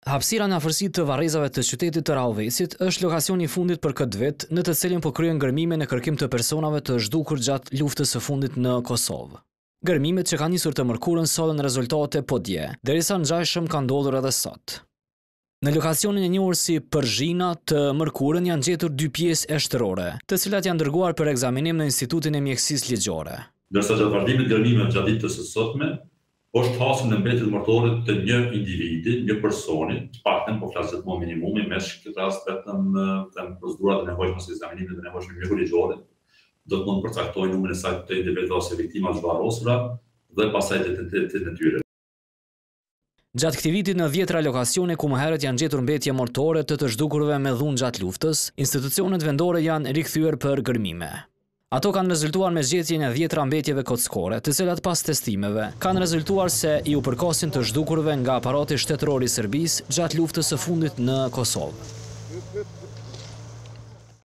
Hapësira në afërsi të varrezave të qytetit të Rauvesit është lokacioni i fundit për këtë vit, në të cilin po kryen gërmime në kërkim të personave të zhdukur gjatë luftës së fundit në Kosovë. Gërmimet që kanë nisur të mërkurën solën rezultate po dje, derisa ngjajshëm ka ndodhur edhe sot. Në lokacionin e njohur si Përzhina të mërkurën janë gjetur 2 pjesë eshtërore, të cilat janë dërguar për ekzaminim në Institutin e Mjekësisë Ligjore. Ndërsa gjatë vazhdimit të gërmimeve gjatë ditës së sotme, është hasur në mbetjet mortore të një individi, një personi, të paktën po flas vetëm minimumi, me këtë rast vetëm procedurat e nevojshme së ekzaminimit të nevojshme mjekësore do të mund të përcaktojë numrin e sakt të individëve ose viktima të zhvarrosura dhe pastaj detentivitetin e tyre. Gjatë këtij viti në 10 lokacione ku më herët janë gjetur mbetje mortore të zhdukurve me dhunë gjatë luftës, institucionet vendore janë rikthyer për gërmime. Ato kanë rezultuar me zgjedhjen e 10 mbetjeve kockore, të cilat pas testimeve kanë rezultuar se i u përkasin të zhdukurve nga aparati shtetëror i Serbisë gjatë luftës së fundit në Kosovë.